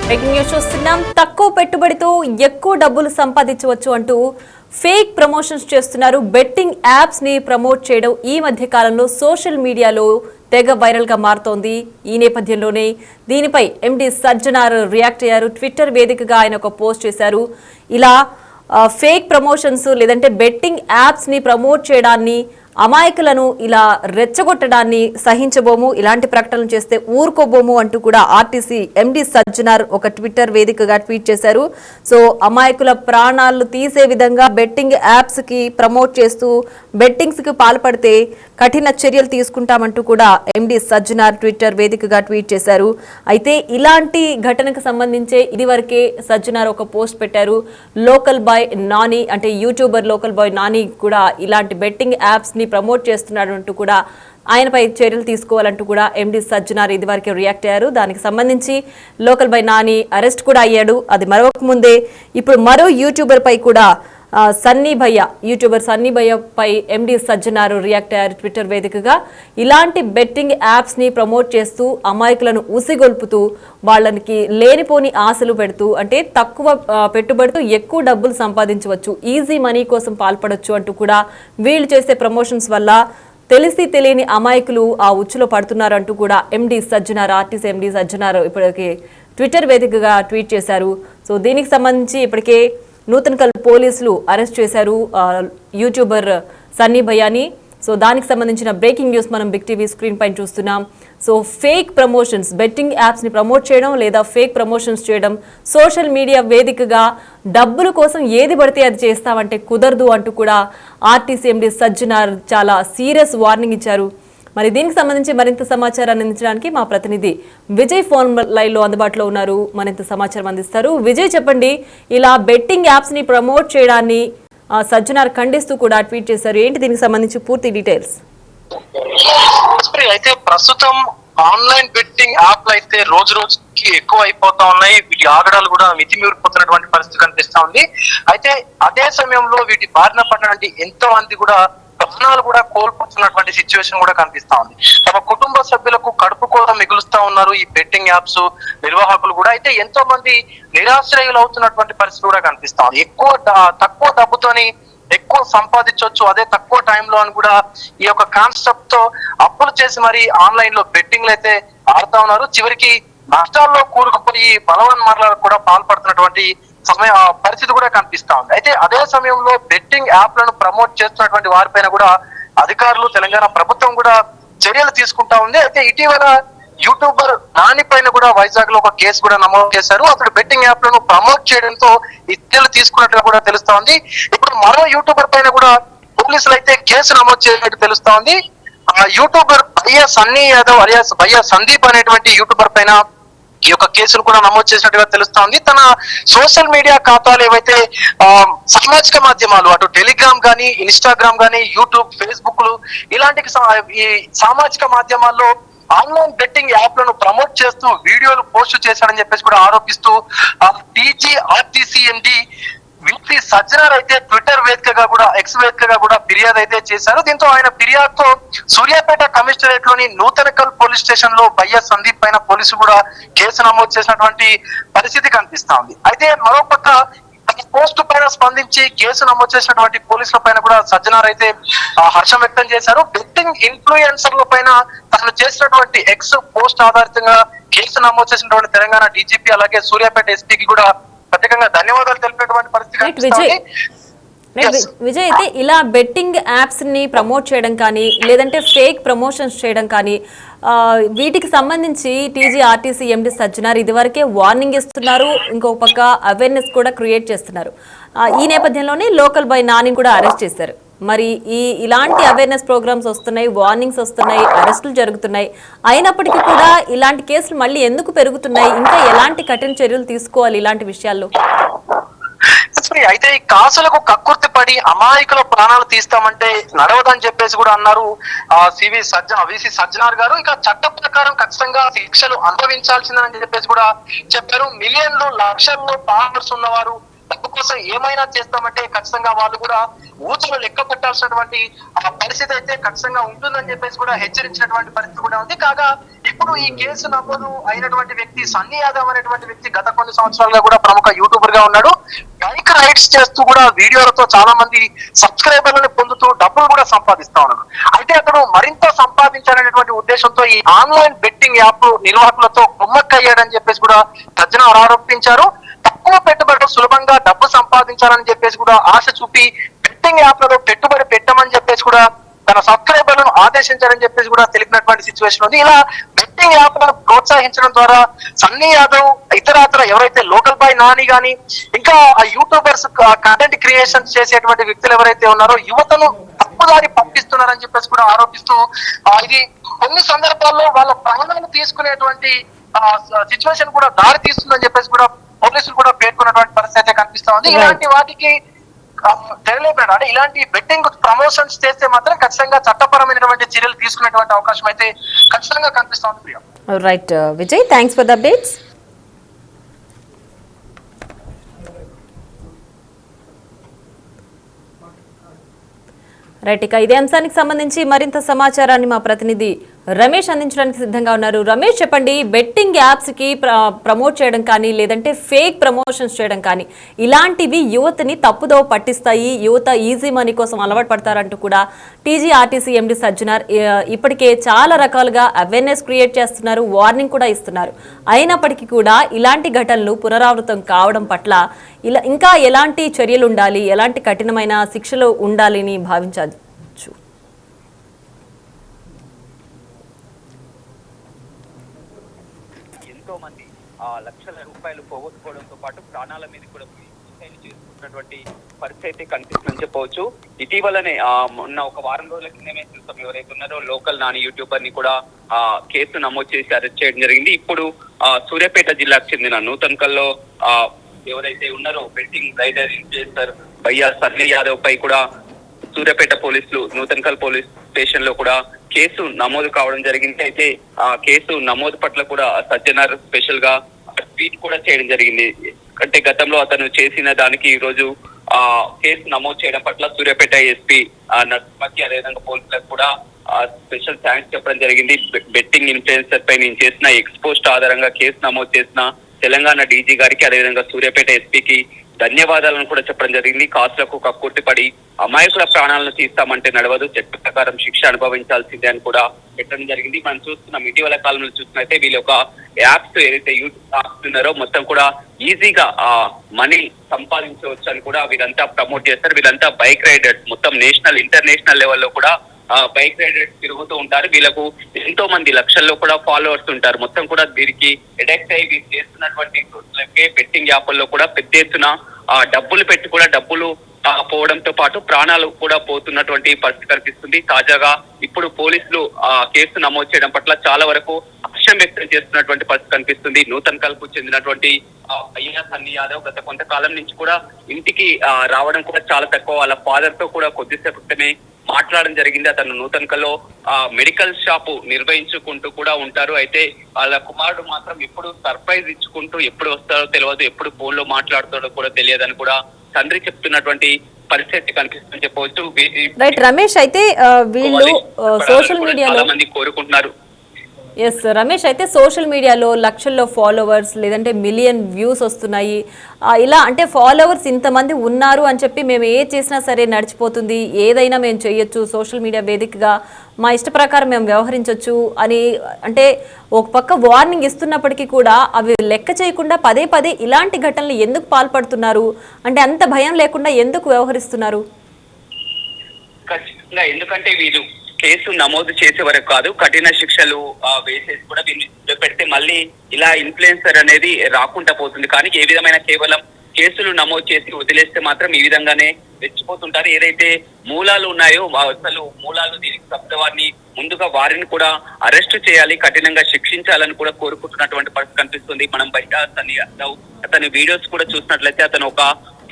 Breaking news చూస్తున్నాం. తక్కువ పెట్టుబడితో ఎక్కువ డబ్బులు సంపాదించవచ్చు అంటూ ఫేక్ ప్రమోషన్స్ చేస్తున్నారు. బెట్టింగ్ యాప్స్ ని ప్రమోట్ చేయడం ఈ మధ్య కాలంలో సోషల్ మీడియాలో తెగ వైరల్ గా మారుతోంది. ఈ నేపథ్యంలోనే దీనిపై ఎండి సజ్జనార్ రియాక్ట్ అయ్యారు. ట్విట్టర్ వేదికగా ఆయన ఒక పోస్ట్ చేశారు. ఇలా ఫేక్ ప్రమోషన్స్ లేదంటే బెట్టింగ్ యాప్స్ ని ప్రమోట్ చేయడాన్ని, అమాయకులను ఇలా రెచ్చగొట్టడాన్ని సహించబోము, ఇలాంటి ప్రకటనలు చేస్తే ఊరుకోబోము అంటూ కూడా ఆర్టీసీ ఎండి సజ్జనార్ ఒక ట్విట్టర్ వేదికగా ట్వీట్ చేశారు. సో అమాయకుల ప్రాణాలు తీసే విధంగా బెట్టింగ్ యాప్స్ కి ప్రమోట్ చేస్తూ బెట్టింగ్స్ కి పాల్పడితే కఠిన చర్యలు తీసుకుంటామంటూ కూడా ఎండి సజ్జనార్ ట్విట్టర్ వేదికగా ట్వీట్ చేశారు. అయితే ఇలాంటి ఘటనకు సంబంధించే ఇదివరకే సజ్జనార్ ఒక పోస్ట్ పెట్టారు. లోకల్ బాయ్ నాని అంటే యూట్యూబర్ లోకల్ బాయ్ నాని కూడా ఇలాంటి బెట్టింగ్ యాప్స్ ని ప్రమోట్ చేస్తున్నాడు అంటూ కూడా ఆయనపై చర్యలు తీసుకోవాలంటూ కూడా ఎండి సజ్జనార్ ఇదివరకే రియాక్ట్ అయ్యారు. దానికి సంబంధించి లోకల్ బై నాని అరెస్ట్ కూడా అయ్యాడు. అది మరొక ముందే ఇప్పుడు మరో యూట్యూబర్ పై కూడా యూట్యూబర్ సన్నీ భయ్య పై ఎండి సజ్జనార్ రియాక్ట్ అయ్యారు ట్విట్టర్ వేదికగా. ఇలాంటి బెట్టింగ్ యాప్స్ ని ప్రమోట్ చేస్తూ అమాయకులను ఉసిగొల్పుతూ వాళ్ళకి లేనిపోని ఆశలు పెడుతూ అంటే తక్కువ పెట్టుబడితో ఎక్కువ డబ్బులు సంపాదించవచ్చు, ఈజీ మనీ కోసం పాల్పడొచ్చు అంటూ కూడా వీళ్ళు చేసే ప్రమోషన్స్ వల్ల తెలిసి తెలియని అమాయకులు ఆ ఉచ్చులో పడుతున్నారు అంటూ కూడా ఎండి సజ్జనార్ ఆర్టీసీ ఎండి సజ్జనార్ ఇప్పటికే ట్విట్టర్ వేదికగా ట్వీట్ చేశారు. సో దీనికి సంబంధించి ఇప్పటికే నూతనకల్ పోలీసులు అరెస్ట్ చేశారు యూట్యూబర్ సన్నీ భయ్యాని. సో దానికి సంబంధించిన బ్రేకింగ్ న్యూస్ మనం బిగ్ టీవీ స్క్రీన్ పైన చూస్తున్నాం. So fake promotions, betting apps ని ప్రమోట్ చేయడం లేదా ఫేక్ ప్రమోషన్స్ చేయడం, సోషల్ మీడియా వేదికగా డబ్బుల కోసం ఏది పడితే అది చేస్తామంటే కుదరదు అంటూ కూడా ఆర్టీసీ ఎండి సజ్జనార్ చాలా సీరియస్ వార్నింగ్ ఇచ్చారు. మరి దీనికి సంబంధించి మరింత సమాచారాన్ని అందించడానికి మా ప్రతినిధి విజయ్ ఫోన్ లైన్ లో అందుబాటులో ఉన్నారు, మరింత సమాచారం అందిస్తారు. విజయ్ చెప్పండి, ఇలా బెట్టింగ్ యాప్స్ ని ప్రమోట్ చేయడాన్ని సజ్జనార్ ఖండిస్తూ కూడా ట్వీట్ చేశారు. ఏంటి దీనికి సంబంధించి పూర్తి డీటెయిల్స్? అయితే ప్రస్తుతం ఆన్లైన్ బెట్టింగ్ యాప్లు అయితే రోజు రోజుకి ఎక్కువ అయిపోతా ఉన్నాయి. వీటి ఆగడాలు కూడా మితిమీరిపోతున్నటువంటి పరిస్థితి కనిపిస్తా ఉంది. అయితే అదే సమయంలో వీటి బారిన పడినటువంటి ఎంతో మంది కూడా ప్రాణాలు కూడా కోల్పోతున్నటువంటి సిచ్యువేషన్ కూడా కనిపిస్తా ఉంది. తమ కుటుంబ సభ్యులకు కడుపు కూడా మిగులుస్తా ఉన్నారు ఈ బెట్టింగ్ యాప్స్ నిర్వాహకులు కూడా. అయితే ఎంతో మంది నిరాశ్రయులు అవుతున్నటువంటి పరిస్థితి కూడా కనిపిస్తా ఉంది. తక్కువ డబ్బుతోని ఎక్కువ సంపాదించవచ్చు అదే తక్కువ టైంలో అని కూడా ఈ యొక్క కాన్సెప్ట్ తో అప్పులు చేసి మరి ఆన్లైన్ లో బెట్టింగ్లు అయితే ఆడుతా ఉన్నారు. చివరికి నష్టాల్లో కూరుకుపోయి బలవన్మరణాలకు కూడా పాల్పడుతున్నటువంటి పరిస్థితి కూడా కనిపిస్తా ఉంది. అయితే అదే సమయంలో బెట్టింగ్ యాప్లను ప్రమోట్ చేస్తున్నటువంటి వారిపైన కూడా అధికారులు, తెలంగాణ ప్రభుత్వం కూడా చర్యలు తీసుకుంటా ఉంది. అయితే ఇటీవల యూట్యూబర్ నాని పైన కూడా వైజాగ్ లో ఒక కేసు కూడా నమోదు చేశారు. అతడు బెట్టింగ్ యాప్లను ప్రమోట్ చేయడంతో ఈ చర్యలు తీసుకున్నట్టుగా కూడా తెలుస్తా ఉంది. ఇప్పుడు మరో యూట్యూబర్ పైన కూడా పోలీసులు అయితే కేసు నమోదు చేసినట్టు తెలుస్తా ఉంది. ఆ యూట్యూబర్ భయ్యా సన్నీ యాదవ్ అలియాస్ భయ్యా సందీప్ అనేటువంటి యూట్యూబర్ పైన ఈ యొక్క కేసును కూడా నమోదు చేసినట్టుగా తెలుస్తా ఉంది. తన సోషల్ మీడియా ఖాతాలు ఏవైతే సామాజిక మాధ్యమాలు అటు టెలిగ్రామ్ గానీ, ఇన్స్టాగ్రామ్ గానీ, యూట్యూబ్, ఫేస్బుక్ ఇలాంటి ఈ సామాజిక మాధ్యమాల్లో ఆన్లైన్ బెట్టింగ్ యాప్లను ప్రమోట్ చేస్తూ వీడియోలు పోస్ట్ చేశాడని చెప్పేసి కూడా ఆరోపిస్తూ ఆర్టీసీ ఎండి సజ్జనార్ అయితే ట్విట్టర్ వేదికగా కూడా ఎక్స్ వేదికగా కూడా ఫిర్యాదు అయితే చేశారు. దీంతో ఆయన ఫిర్యాదుతో సూర్యాపేట కమిషనరేట్ లోని నూతనకల్ పోలీస్ స్టేషన్ లో భయ్యా సందీప్ పైన పోలీసులు కూడా కేసు నమోదు చేసినటువంటి పరిస్థితి కనిపిస్తా ఉంది. అయితే మరోపక్క పోస్ట్ పైన స్పందించి కేసు నమోదు చేసినటువంటి పోలీసుల పైన కూడా సజ్జనార్ అయితే హర్షం వ్యక్తం చేశారు. బెట్టింగ్ ఇన్ఫ్లుయెన్సర్ల పైన తను చేసినటువంటి ఎక్స్ పోస్ట్ ఆధారితంగా కేసు నమోదు చేసినటువంటి తెలంగాణ డీజీపీ అలాగే సూర్యాపేట ఎస్పీకి కూడా ప్రత్యేకంగా ధన్యవాదాలు తెలిపేటువంటి పరిస్థితి. విజయ్, అయితే ఇలా బెట్టింగ్ యాప్స్ ని ప్రమోట్ చేయడం కానీ లేదంటే ఫేక్ ప్రమోషన్స్ చేయడం కానీ వీటికి సంబంధించి ఆర్టీసీ ఎండి సజ్జనార్ ఇదివరకే వార్నింగ్ ఇస్తున్నారు. ఇంకొక పక్క అవేర్నెస్ కూడా క్రియేట్ చేస్తున్నారు. ఈ నేపథ్యంలోనే లోకల్ బాయ్ నాని కూడా అరెస్ట్ చేశారు. మరి ఇలాంటి అవేర్నెస్ ప్రోగ్రామ్స్ వస్తున్నాయి, వార్నింగ్స్ వస్తున్నాయి, అరెస్టులు జరుగుతున్నాయి. అయినప్పటికీ కూడా ఇలాంటి కేసులు మళ్ళీ ఎందుకు పెరుగుతున్నాయి? ఇంకా ఎలాంటి కఠిన చర్యలు తీసుకోవాలి ఇలాంటి విషయాల్లో? అయితే ఈ కాసులకు కక్కుర్తి పడి అమాయకుల ప్రాణాలు తీస్తామంటే నడవదని చెప్పేసి కూడా అన్నారు విసి సజ్జనార్ గారు. ఇక చట్ట ప్రకారం ఖచ్చితంగా శిక్షలు అనుభవించాల్సిందని చెప్పేసి కూడా చెప్పారు. మిలియన్లు లక్షల్లో ఫాలోవర్స్ ఉన్నవారు డబ్బు కోసం ఏమైనా చేస్తామంటే ఖచ్చితంగా వాళ్ళు కూడా ఊచలు లెక్క పెట్టాల్సినటువంటి పరిస్థితి అయితే ఖచ్చితంగా ఉంటుందని చెప్పేసి కూడా హెచ్చరించినటువంటి పరిస్థితి కూడా ఉంది. కాగా ఈ ఇప్పుడు ఈ కేసు నమోదు అయినటువంటి వ్యక్తి సన్నీ యాదవ్ అనేటువంటి వ్యక్తి గత కొన్ని సంవత్సరాలుగా కూడా ప్రముఖ యూట్యూబర్ గా ఉన్నాడు. బైక్ రైడ్స్ చేస్తూ కూడా వీడియోలతో చాలా మంది సబ్స్క్రైబర్లను పొందుతూ డబ్బులు కూడా సంపాదిస్తా ఉన్నాడు. అయితే అతను మరింత సంపాదించాలనేటువంటి ఉద్దేశంతో ఈ ఆన్లైన్ బెట్టింగ్ యాప్ నిర్వాహకులతో కుమ్మక్కయ్యాడని చెప్పేసి కూడా తజ్జన ఆరోపించారు. తక్కువ పెట్టుబడితో సులభంగా డబ్బు సంపాదించాలని చెప్పేసి కూడా ఆశ చూపి బెట్టింగ్ యాప్లలో పెట్టుబడి పెట్టమని చెప్పేసి కూడా తన సబ్స్క్రైబర్లను ఆదేశించారని చెప్పేసి కూడా తెలిపినటువంటి సిచ్యువేషన్ ఉంది. ఇలా బెట్టింగ్ యాప్లను ప్రోత్సహించడం ద్వారా సన్నీ యాదవ్ ఇతర ఎవరైతే లోకల్ బాయ్ నాని గాని ఇంకా ఆ యూట్యూబర్స్ కంటెంట్ క్రియేషన్ చేసేటువంటి వ్యక్తులు ఎవరైతే ఉన్నారో యువతను తప్పుదారి పంపిస్తున్నారని చెప్పేసి కూడా ఆరోపిస్తూ ఇది కొన్ని సందర్భాల్లో వాళ్ళ ప్రాణాలను తీసుకునేటువంటి సిచ్యువేషన్ కూడా దారి తీస్తుందని చెప్పేసి కూడా పోలీసులు కూడా పేర్కొన్నటువంటి పరిస్థితి అయితే కనిపిస్తా ఉంది. ఇలాంటి వాటికి తెరలేపాడు అంటే ఇలాంటి బెట్టింగ్ ప్రమోషన్స్ చేస్తే మాత్రం ఖచ్చితంగా చట్టపరమైనటువంటి చర్యలు తీసుకునేటువంటి అవకాశం అయితే ఖచ్చితంగా కనిపిస్తా ఉంది. Priya. Right Vijay, thanks for the updates. Right, ఇక ఇదే అంశానికి సంబంధించి మరింత సమాచారాన్ని మా ప్రతినిధి రమేష్ అందించడానికి సిద్ధంగా ఉన్నారు. రమేష్, చెప్పండి, బెట్టింగ్ యాప్స్ కి ప్రమోట్ చేయడం కానీ లేదంటే ఫేక్ ప్రమోషన్స్ చేయడం కానీ ఇలాంటివి యువతని తప్పుదోవ పట్టిస్తాయి, యువత ఈజీ మనీ కోసం అలవాటు పడతారంటూ కూడా టీజీఆర్టీసీ ఎండీ సజ్జనార్ ఇప్పటికే చాలా రకాలుగా అవేర్నెస్ క్రియేట్ చేస్తున్నారు, వార్నింగ్ కూడా ఇస్తున్నారు. అయినప్పటికీ కూడా ఇలాంటి ఘటనలు పునరావృతం కావడం పట్ల ఇంకా ఎలాంటి చర్యలు ఉండాలి, ఎలాంటి కఠినమైన శిక్షలు ఉండాలని భావించవచ్చు? ఎంతో మంది లక్షల రూపాయలు పోగొట్టుకోవడంతో పాటు ప్రాణాల మీద కూడా చేసుకుంటున్నటువంటి పరిస్థితి కనిపిస్తుందని చెప్పవచ్చు. ఇటీవలనే మొన్న ఒక వారం రోజుల కిందమే చూస్తాం, ఎవరైతే ఉన్నారో లోకల్ నాని యూట్యూబర్ ని కూడా కేసు నమోదు చేసి అరెస్ట్ చేయడం జరిగింది. ఇప్పుడు సూర్యాపేట జిల్లాకు చెందిన నూతన్కల్లో ఎవరైతే ఉన్నారో బెట్టింగ్ రైడర్ ఇన్ఫ్లుయెన్సర్ భయ్యా సన్నీ యాదవ్ పై కూడా సూర్యాపేట పోలీసులు నూతన్కల్ పోలీస్ స్టేషన్ లో కూడా కేసు నమోదు కావడం జరిగింది. అయితే ఆ కేసు నమోదు పట్ల కూడా సజ్జనార్ స్పెషల్ గా ట్వీట్ కూడా చేయడం జరిగింది. అంటే గతంలో అతను చేసిన దానికి ఈ రోజు కేసు నమోదు చేయడం పట్ల సూర్యాపేట ఎస్పీ నర్సింహకి అదేవిధంగా పోలీసులకు కూడా స్పెషల్ థ్యాంక్స్ చెప్పడం జరిగింది. బెట్టింగ్ ఇన్ఫ్లుయెన్సర్ పై నేను చేసిన ఎక్స్పోస్ట్ ఆధారంగా కేసు నమోదు చేసిన తెలంగాణ డీజీ గారికి అదేవిధంగా సూర్యాపేట ఎస్పీకి ధన్యవాదాలను కూడా చెప్పడం జరిగింది. కాసులకు కక్కుర్తిపడి అమాయకుల ప్రాణాలను తీస్తామంటే నడవదు, చట్ట ప్రకారం శిక్ష అనుభవించాల్సిందే అని కూడా పెట్టడం జరిగింది. మనం చూస్తున్నాం, ఇటీవల కాలంలో చూసినట్లయితే వీళ్ళ ఒక యాప్స్ ఏదైతే యూట్యూబ్ యాప్స్ ఉన్నారో మొత్తం కూడా ఈజీగా మనీ సంపాదించవచ్చు అని కూడా వీరంతా ప్రమోట్ చేస్తారు. వీళ్ళంతా బైక్ రైడర్స్, మొత్తం నేషనల్ ఇంటర్నేషనల్ లెవెల్లో కూడా బైక్ రైడర్స్ తిరుగుతూ ఉంటారు. వీళ్ళకు ఎంతో మంది లక్షల్లో కూడా ఫాలోవర్స్ ఉంటారు. మొత్తం కూడా వీరికి ఎడెక్ట్ అయ్యి వీరు చేస్తున్నటువంటి బెట్టింగ్ యాప్ల్లో కూడా పెద్ద ఎత్తున డబ్బులు పెట్టి కూడా డబ్బులు పోవడంతో పాటు ప్రాణాలు కూడా పోతున్నటువంటి పరిస్థితి కనిపిస్తుంది. తాజాగా ఇప్పుడు పోలీసులు కేసు నమోదు చేయడం పట్ల చాలా వరకు హర్షం వ్యక్తం చేస్తున్నటువంటి పరిస్థితి కనిపిస్తుంది. నూతన్కల్కు చెందినటువంటి భయ్యా సన్నీ యాదవ్ గత కొంతకాలం నుంచి కూడా ఇంటికి రావడం కూడా చాలా తక్కువ. వాళ్ళ ఫాదర్ తో కూడా కొద్దిసేపు క్రితమే మాట్లాడడం జరిగింది. అతను నూతన్కల్లో మెడికల్ షాపు నిర్వహించుకుంటూ కూడా ఉంటారు. అయితే వాళ్ళ కుమారుడు మాత్రం ఎప్పుడు సర్ప్రైజ్ ఇచ్చుకుంటూ ఎప్పుడు వస్తాడో తెలియదు, ఎప్పుడు ఫోన్ లో మాట్లాడుతాడో కూడా తెలియదని కూడా తండ్రి చెప్తున్నటువంటి పరిస్థితి కనిపిస్తుందని చెప్పవచ్చు. రమేష్, అయితే వీళ్ళు సోషల్ మీడియాలో చాలా మంది కోరుకుంటున్నారు. ఎస్ రమేష్, అయితే సోషల్ మీడియాలో లక్షల్లో ఫాలోవర్స్ లేదంటే మిలియన్ వ్యూస్ వస్తున్నాయి. ఇలా అంటే ఫాలోవర్స్ ఇంతమంది ఉన్నారు అని చెప్పి మేము ఏ చేసినా సరే నడిచిపోతుంది, ఏదైనా మేము చేయొచ్చు, సోషల్ మీడియా వేదికగా మా ఇష్ట ప్రకారం మేము వ్యవహరించవచ్చు అని అంటే ఒక పక్క వార్నింగ్ ఇస్తున్నప్పటికీ కూడా అవి లెక్క చేయకుండా పదే పదే ఇలాంటి ఘటనలు ఎందుకు పాల్పడుతున్నారు? అంటే అంత భయం లేకుండా ఎందుకు వ్యవహరిస్తున్నారు? ఖచ్చితంగా ఎందుకంటే వీళ్ళు కేసు నమోదు చేసే వరకు కాదు, కఠిన శిక్షలు వేసేసి కూడా దీన్ని పెడితే మళ్ళీ ఇలా ఇన్ఫ్లుయెన్సర్ అనేది రాకుండా పోతుంది. కానీ ఏ విధమైన కేవలం కేసులు నమోదు చేసి వదిలేస్తే మాత్రం ఈ విధంగానే రెచ్చిపోతుంటారు. ఏదైతే మూలాలు ఉన్నాయో అసలు మూలాలు దీనికి శబ్దవాన్ని ముందుగా వారిని కూడా అరెస్టు చేయాలి, కఠినంగా శిక్షించాలని కూడా కోరుకుంటున్నటువంటి పరిస్థితి కనిపిస్తుంది. మనం బయట అతని వీడియోస్ కూడా చూసినట్లయితే అతను ఒక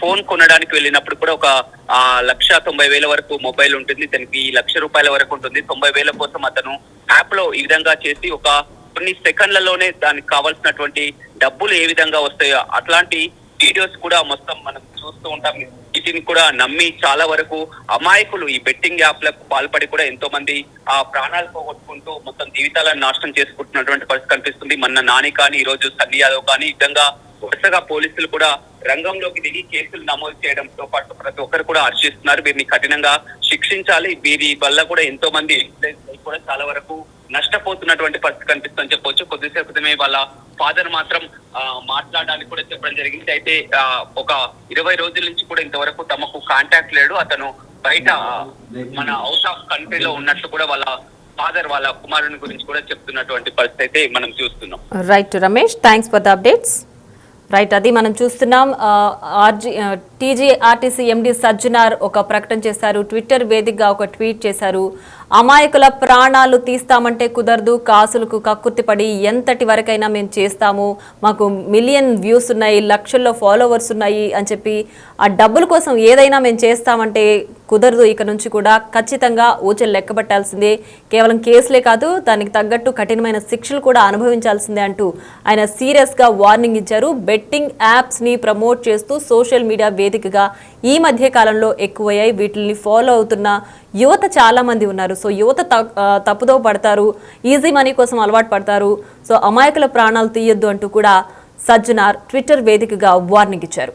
ఫోన్ కొనడానికి వెళ్ళినప్పుడు కూడా ఒక 1,90,000 వరకు మొబైల్ ఉంటుంది, దానికి ₹1,00,000 వరకు ఉంటుంది. 90,000 కోసం అతను యాప్ లో ఈ విధంగా చేసి ఒక కొన్ని సెకండ్లలోనే దానికి కావాల్సినటువంటి డబ్బులు ఏ విధంగా వస్తాయో అట్లాంటి వీడియోస్ కూడా మొత్తం మనం చూస్తూ ఉంటాం. వీటిని కూడా నమ్మి చాలా వరకు అమాయకులు ఈ బెట్టింగ్ యాప్లకు పాల్పడి కూడా ఎంతో మంది ఆ ప్రాణాలు పోగొట్టుకుంటూ మొత్తం జీవితాలను నాశనం చేసుకుంటున్నటువంటి పరిస్థితి కనిపిస్తుంది. మొన్న నాని కానీ ఈ రోజు సన్నీ యాదవ్ కానీ ఈ విధంగా వరుసగా పోలీసులు కూడా రంగంలోకి దిగి కేసులు నమోదు చేయడంతో పాటు ప్రతి ఒక్కరు కూడా హర్షిస్తున్నారు. వీరిని కఠినంగా శిక్షించాలి. వీరి వల్ల కూడా ఎంతో మంది కూడా చాలా వరకు నష్టపోతున్నటువంటి పరిస్థితి కనిపిస్తుందని చెప్పొచ్చు. కొద్దిసేపు క్రితమే వాళ్ళ ఫాదర్ మాత్రం మాట్లాడడానికి కూడా చెప్పడం జరిగింది. అయితే ఒక 20 రోజుల నుంచి కూడా ఇంతవరకు తమకు కాంటాక్ట్ లేడు, అతను బయట మన అవుట్ ఆఫ్ కంట్రీలో ఉన్నట్లు కూడా వాళ్ళ ఫాదర్ వాళ్ళ కుమారుని గురించి కూడా చెప్తున్నటువంటి పరిస్థితి అయితే మనం చూస్తున్నాం. Right Ramesh, thanks for the updates. Right, అది మనం చూస్తున్నాం. టీజీఆర్టీసీ ఎండీ సజ్జనార్ ఒక ప్రకటన చేశారు, ట్విట్టర్ వేదికగా ఒక ట్వీట్ చేశారు. అమాయకుల ప్రాణాలు తీస్తామంటే కుదరదు, కాసులకు కక్కుర్తిపడి ఎంతటి వరకైనా మేము చేస్తాము, మాకు మిలియన్ వ్యూస్ ఉన్నాయి, లక్షల్లో ఫాలోవర్స్ ఉన్నాయి అని చెప్పి ఆ డబ్బుల కోసం ఏదైనా మేము చేస్తామంటే కుదరదు, ఇక నుంచి కూడా ఖచ్చితంగా ఊచలు లెక్కబట్టాల్సిందే, కేవలం కేసులే కాదు దానికి తగ్గట్టు కఠినమైన శిక్షలు కూడా అనుభవించాల్సిందే అంటూ ఆయన సీరియస్గా వార్నింగ్ ఇచ్చారు. బెట్టింగ్ యాప్స్ని ప్రమోట్ చేస్తూ సోషల్ మీడియా వేదికగా ఈ మధ్య కాలంలో ఎక్కువయ్యాయి. వీటిని ఫాలో అవుతున్న యువత చాలా మంది ఉన్నారు. సో యువత తప్పుదో పడతారు, ఈజీ మనీ కోసం అలవాటు పడతారు. సో అమాయకుల ప్రాణాలు తీయొద్దు అంటూ కూడా సజ్జనార్ ట్విట్టర్ వేదికగా వార్నింగ్ ఇచ్చారు.